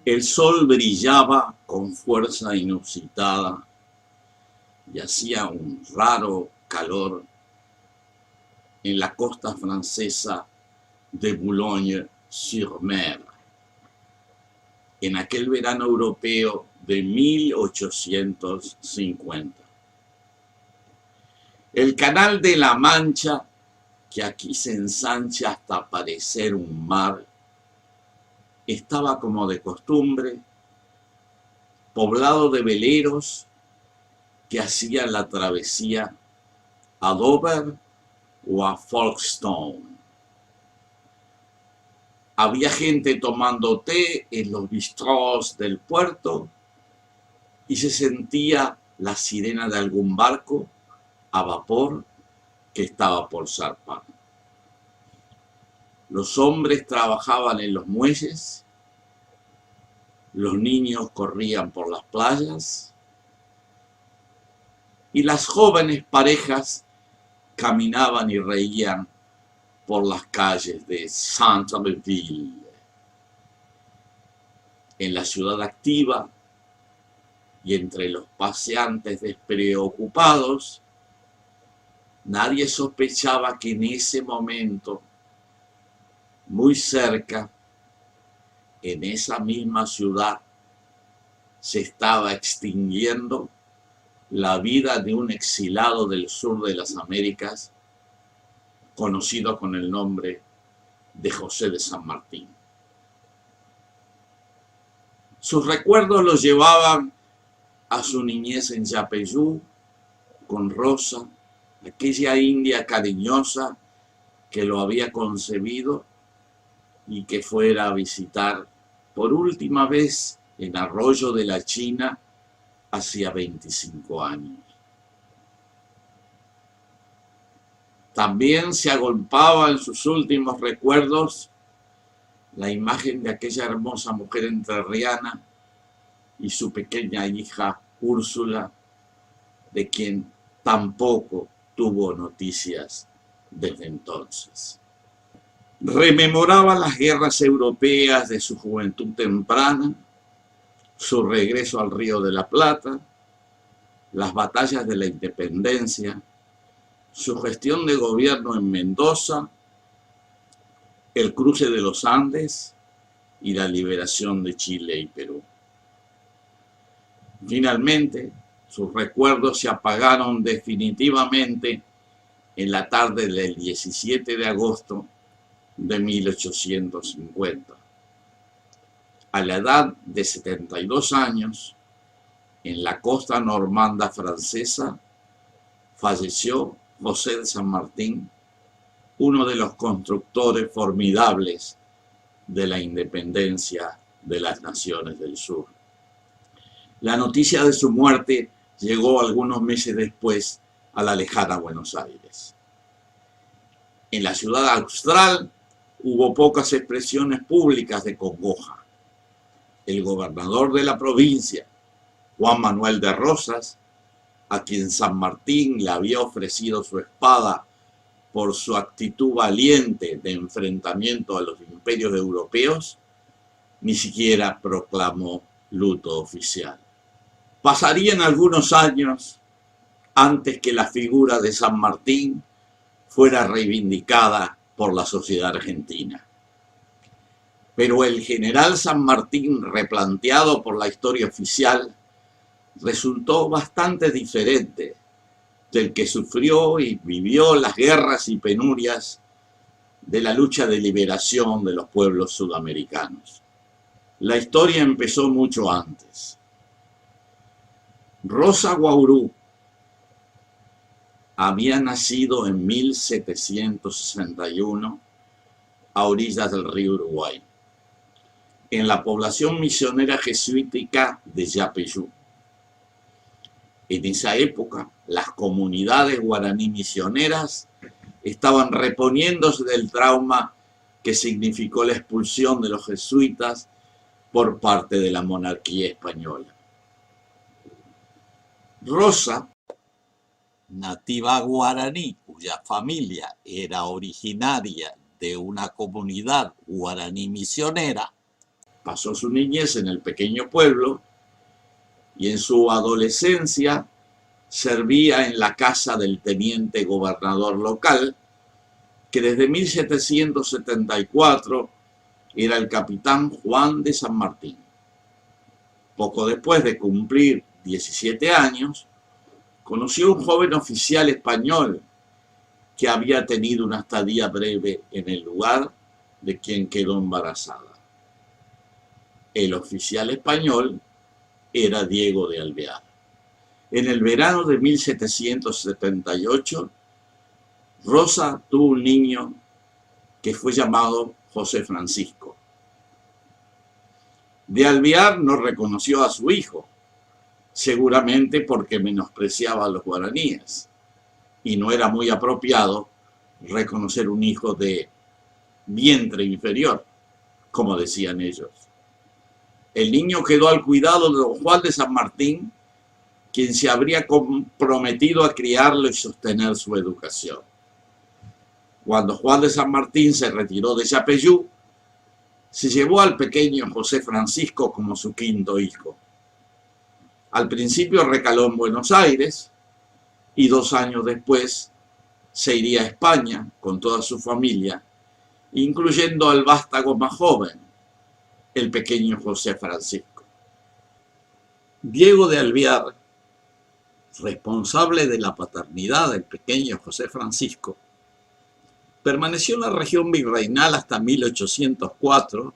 El sol brillaba con fuerza inusitada y hacía un raro calor en la costa francesa de Boulogne-sur-Mer, en aquel verano europeo de 1850. El Canal de la Mancha, que aquí se ensancha hasta parecer un mar, estaba como de costumbre, poblado de veleros que hacían la travesía a Dover o a Folkestone. Había gente tomando té en los bistrós del puerto y se sentía la sirena de algún barco a vapor que estaba por zarpar. Los hombres trabajaban en los muelles, los niños corrían por las playas y las jóvenes parejas caminaban y reían por las calles de Saint-Ville. En la ciudad activa y entre los paseantes despreocupados, nadie sospechaba que en ese momento, muy cerca, en esa misma ciudad, se estaba extinguiendo la vida de un exilado del sur de las Américas, conocido con el nombre de José de San Martín. Sus recuerdos los llevaban a su niñez en Yapeyú, con Rosa, aquella india cariñosa que lo había concebido y que fuera a visitar por última vez en Arroyo de la China hacía 25 años. También se agolpaba en sus últimos recuerdos la imagen de aquella hermosa mujer entrerriana y su pequeña hija Úrsula, de quien tampoco tuvo noticias desde entonces. Rememoraba las guerras europeas de su juventud temprana, su regreso al Río de la Plata, las batallas de la independencia, su gestión de gobierno en Mendoza, el cruce de los Andes y la liberación de Chile y Perú. Finalmente, sus recuerdos se apagaron definitivamente en la tarde del 17 de agosto de 1850. A la edad de 72 años, en la costa normanda francesa, falleció José de San Martín, uno de los constructores formidables de la independencia de las naciones del sur. La noticia de su muerte llegó algunos meses después a la lejana Buenos Aires. En la ciudad austral hubo pocas expresiones públicas de congoja. El gobernador de la provincia, Juan Manuel de Rosas, a quien San Martín le había ofrecido su espada por su actitud valiente de enfrentamiento a los imperios europeos, ni siquiera proclamó luto oficial. Pasarían algunos años antes que la figura de San Martín fuera reivindicada por la sociedad argentina. Pero el general San Martín, replanteado por la historia oficial, resultó bastante diferente del que sufrió y vivió las guerras y penurias de la lucha de liberación de los pueblos sudamericanos. La historia empezó mucho antes. Rosa Guaurú había nacido en 1761 a orillas del río Uruguay, en la población misionera jesuítica de Yapeyú. En esa época, las comunidades guaraní misioneras estaban reponiéndose del trauma que significó la expulsión de los jesuitas por parte de la monarquía española. Rosa, nativa guaraní, cuya familia era originaria de una comunidad guaraní misionera, Pasó su niñez en el pequeño pueblo y en su adolescencia servía en la casa del teniente gobernador local, que desde 1774 era el capitán Juan de San Martín. Poco después de cumplir 17 años, conoció a un joven oficial español que había tenido una estadía breve en el lugar, de quien quedó embarazada. El oficial español era Diego de Alvear. En el verano de 1778, Rosa tuvo un niño que fue llamado José Francisco. De Alvear no reconoció a su hijo, seguramente porque menospreciaba a los guaraníes, y no era muy apropiado reconocer un hijo de vientre inferior, como decían ellos. El niño quedó al cuidado de don Juan de San Martín, quien se habría comprometido a criarlo y sostener su educación. Cuando Juan de San Martín se retiró de Yapeyú, se llevó al pequeño José Francisco como su quinto hijo. Al principio recaló en Buenos Aires y 2 años después se iría a España con toda su familia, incluyendo al vástago más joven, el pequeño José Francisco. Diego de Alvear, responsable de la paternidad del pequeño José Francisco, permaneció en la región virreinal hasta 1804,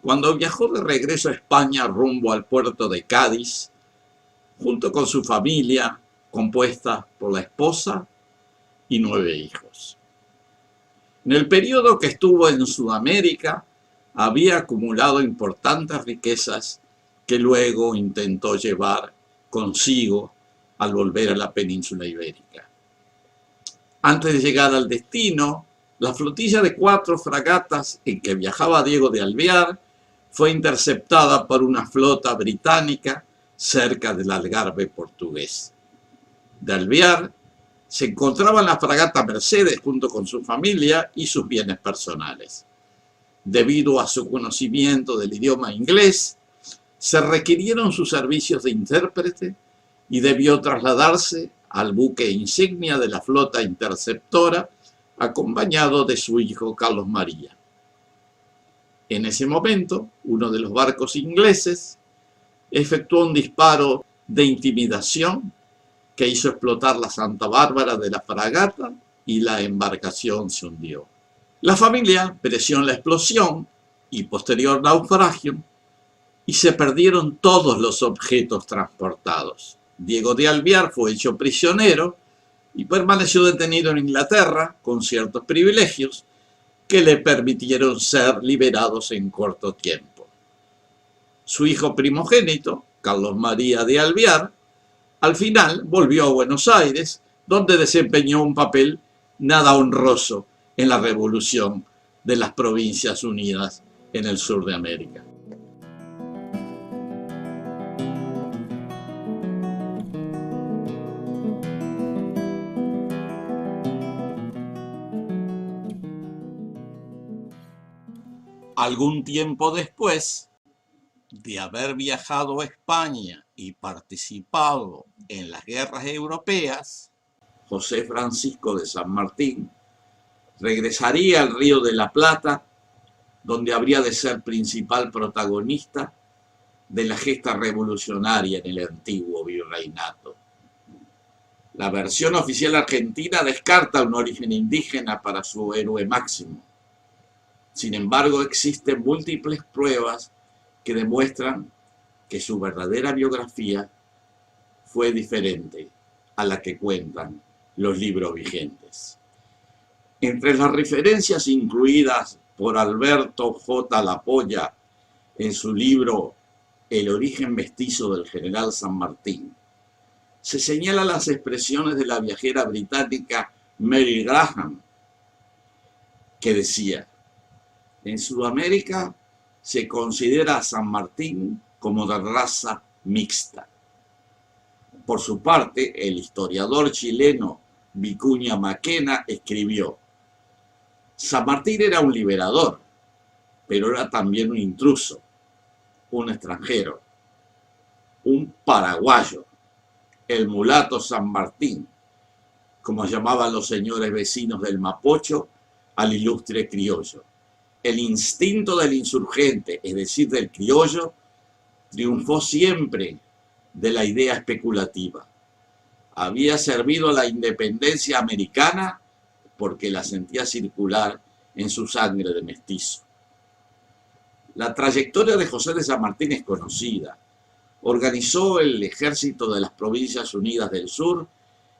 cuando viajó de regreso a España rumbo al puerto de Cádiz, junto con su familia, compuesta por la esposa y 9 hijos. En el periodo que estuvo en Sudamérica, había acumulado importantes riquezas que luego intentó llevar consigo al volver a la península ibérica. Antes de llegar al destino, la flotilla de 4 fragatas en que viajaba Diego de Alvear fue interceptada por una flota británica cerca del Algarve portugués. De Alvear se encontraba en la fragata Mercedes junto con su familia y sus bienes personales. Debido a su conocimiento del idioma inglés, se requirieron sus servicios de intérprete y debió trasladarse al buque insignia de la flota interceptora, acompañado de su hijo Carlos María. En ese momento, uno de los barcos ingleses efectuó un disparo de intimidación que hizo explotar la Santa Bárbara de la fragata y la embarcación se hundió. La familia pereció en la explosión y posterior naufragio y se perdieron todos los objetos transportados. Diego de Alvear fue hecho prisionero y permaneció detenido en Inglaterra con ciertos privilegios que le permitieron ser liberados en corto tiempo. Su hijo primogénito, Carlos María de Alvear, al final volvió a Buenos Aires, donde desempeñó un papel nada honroso en la revolución de las Provincias Unidas en el sur de América. Algún tiempo después de haber viajado a España y participado en las guerras europeas, José Francisco de San Martín regresaría al Río de la Plata, donde habría de ser principal protagonista de la gesta revolucionaria en el antiguo virreinato. La versión oficial argentina descarta un origen indígena para su héroe máximo. Sin embargo, existen múltiples pruebas que demuestran que su verdadera biografía fue diferente a la que cuentan los libros vigentes. Entre las referencias incluidas por Alberto J. Lapolla en su libro El origen mestizo del general San Martín, se señalan las expresiones de la viajera británica Mary Graham, que decía: en Sudamérica se considera a San Martín como de raza mixta. Por su parte, el historiador chileno Vicuña Maquena escribió: San Martín era un liberador, pero era también un intruso, un extranjero, un paraguayo, el mulato San Martín, como llamaban los señores vecinos del Mapocho al ilustre criollo. El instinto del insurgente, es decir, del criollo, triunfó siempre de la idea especulativa. Había servido a la independencia americana porque la sentía circular en su sangre de mestizo. La trayectoria de José de San Martín es conocida. Organizó el ejército de las Provincias Unidas del Sur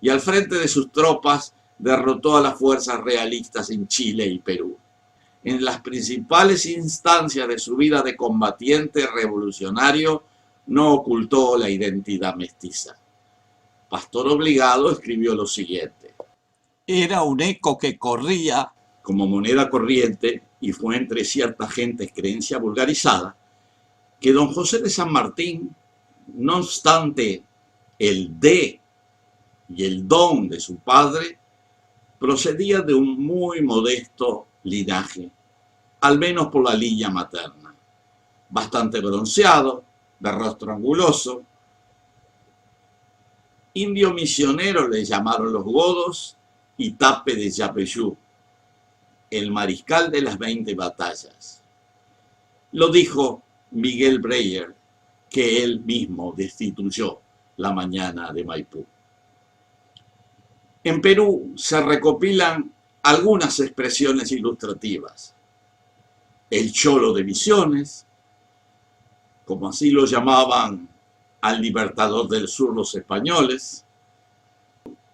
y al frente de sus tropas derrotó a las fuerzas realistas en Chile y Perú. En las principales instancias de su vida de combatiente revolucionario no ocultó la identidad mestiza. Pastor Obligado escribió lo siguiente: era un eco que corría como moneda corriente y fue entre cierta gente creencia vulgarizada que don José de San Martín, no obstante el de y el don de su padre, procedía de un muy modesto linaje, al menos por la línea materna, bastante bronceado, de rostro anguloso. Indio misionero le llamaron los godos y Tape de Yapeyú, el mariscal de las 20 batallas. Lo dijo Miguel Breyer, que él mismo destituyó la mañana de Maipú. En Perú se recopilan algunas expresiones ilustrativas. El cholo de Misiones, como así lo llamaban al libertador del sur los españoles.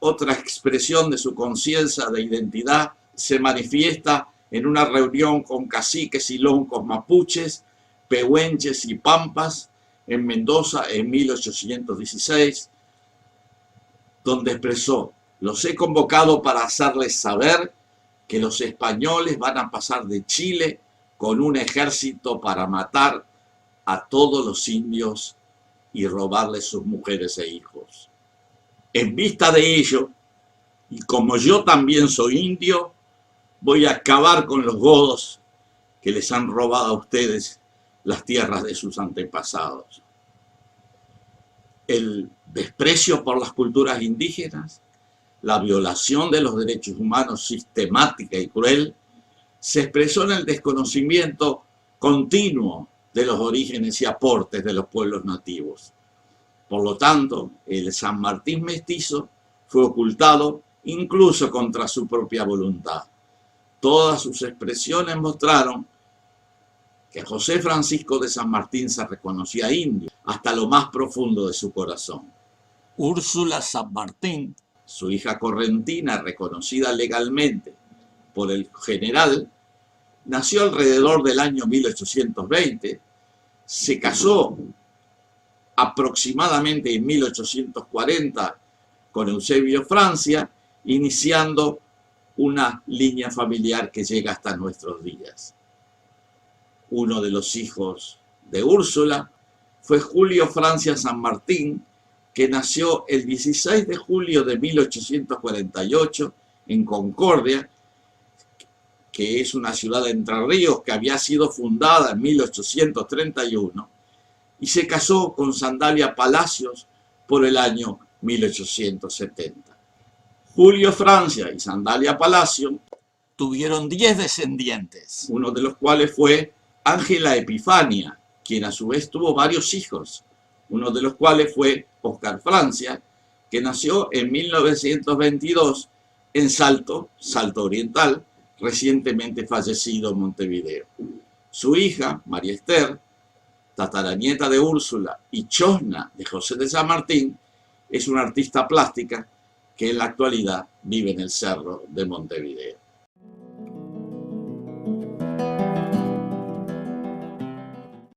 Otra expresión de su conciencia de identidad se manifiesta en una reunión con caciques y loncos mapuches, pehuenches y pampas en Mendoza en 1816, donde expresó: los he convocado para hacerles saber que los españoles van a pasar de Chile con un ejército para matar a todos los indios y robarles sus mujeres e hijos. En vista de ello, y como yo también soy indio, voy a acabar con los godos que les han robado a ustedes las tierras de sus antepasados. El desprecio por las culturas indígenas, la violación de los derechos humanos sistemática y cruel, se expresó en el desconocimiento continuo de los orígenes y aportes de los pueblos nativos. Por lo tanto, el San Martín mestizo fue ocultado incluso contra su propia voluntad. Todas sus expresiones mostraron que José Francisco de San Martín se reconocía indio hasta lo más profundo de su corazón. Úrsula San Martín, su hija correntina reconocida legalmente por el general, nació alrededor del año 1820, se casó aproximadamente en 1840 con Eusebio Francia, iniciando una línea familiar que llega hasta nuestros días. Uno de los hijos de Úrsula fue Julio Francia San Martín, que nació el 16 de julio de 1848 en Concordia, que es una ciudad de Entre Ríos que había sido fundada en 1831, y se casó con Sandalia Palacios por el año 1870. Julio Francia y Sandalia Palacio tuvieron 10 descendientes, uno de los cuales fue Ángela Epifania, quien a su vez tuvo varios hijos, uno de los cuales fue Oscar Francia, que nació en 1922 en Salto Oriental, recientemente fallecido en Montevideo. Su hija, María Esther, tataranieta de Úrsula y chosna de José de San Martín, es una artista plástica que en la actualidad vive en el Cerro de Montevideo.